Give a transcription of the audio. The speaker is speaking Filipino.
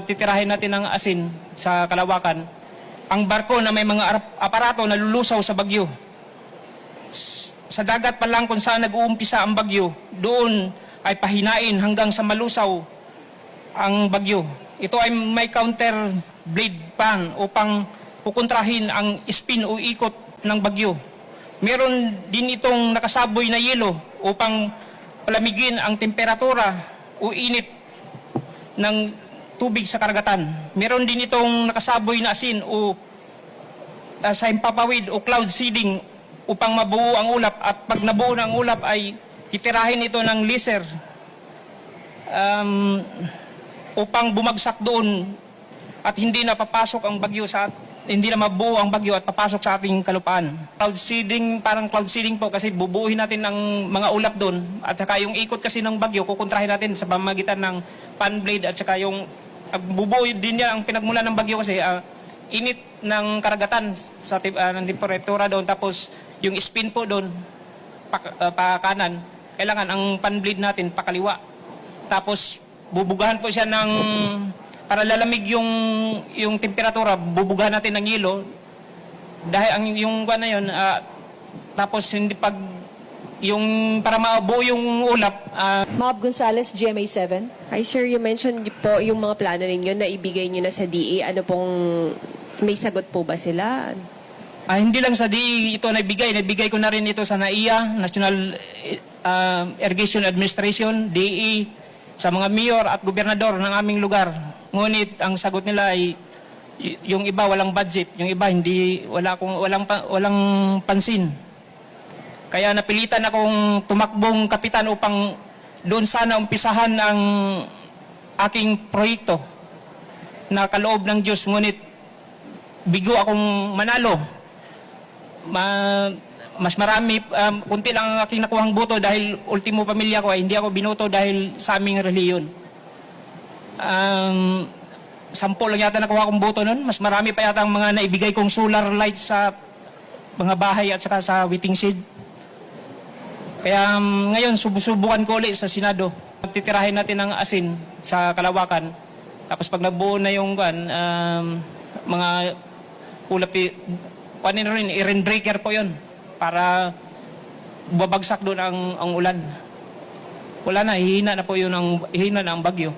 Titirahin natin ng asin sa Kalawakan. Ang barko na may mga aparato na lulusaw sa bagyo. Sa dagat pa lang kung saan nag-uumpisa ang bagyo, doon ay pahinain hanggang sa malusaw ang bagyo. Ito ay may counter blade pan upang pukontrahin ang spin o ikot ng bagyo. Meron din itong nakasaboy na yelo upang palamigin ang temperatura o init ng tubig sa karagatan. Meron din itong nakasaboy na asin o sa himpapawid o cloud seeding upang mabuo ang ulap, at pag nabuo ng ulap ay titirahin ito ng laser upang bumagsak doon at hindi na papasok ang bagyo hindi na mabuo ang bagyo at papasok sa ating kalupaan. Cloud seeding, parang cloud seeding po kasi bubuuhin natin ng mga ulap doon, at saka yung ikot kasi ng bagyo kukontrahin natin sa pamamagitan ng fan blade, at saka yung bubuo din niya ang pinagmula ng bagyo kasi init ng karagatan sa ng temperatura doon, tapos yung spin po doon pa kanan, kailangan ang fan blade natin pakaliwa, tapos bubugahan po siya ng para lalamig yung temperatura, bubugahan natin ng yelo dahil yung na yun, tapos hindi pag yung para mabuo yung ulap. Mob Gonzales, GMA7. Hi sir, you mentioned po yung mga plano ninyo na ibigay nyo na sa DA. Ano pong, may sagot po ba sila? Hindi lang sa DE ito nabigay ko na rin ito sa NAIA, National Irrigation Administration, DE, sa mga mayor at gobernador ng aming lugar. Ngunit ang sagot nila ay yung iba walang budget, yung iba walang pansin. Kaya napilitan akong tumakbong kapitan upang doon sana umpisahan ang aking proyekto na kaloob ng Diyos, ngunit bigo akong manalo. Mas marami, kunti lang ang aking nakuhang boto dahil ultimo pamilya ko ay hindi ako binoto dahil sa aming reliyon. 10 lang yata nakuha kong boto nun. Mas marami pa yata ang mga naibigay kong solar lights sa mga bahay at saka sa waiting shed. Kaya ngayon subukan ko ulit sa Senado. Titirahin natin ng asin sa Kalawakan. Tapos pag nabuo na yung mga ulap, i-rain breaker po yun para babagsak doon ang ulan. Wala na, hihina na po yun hihina na ang bagyo.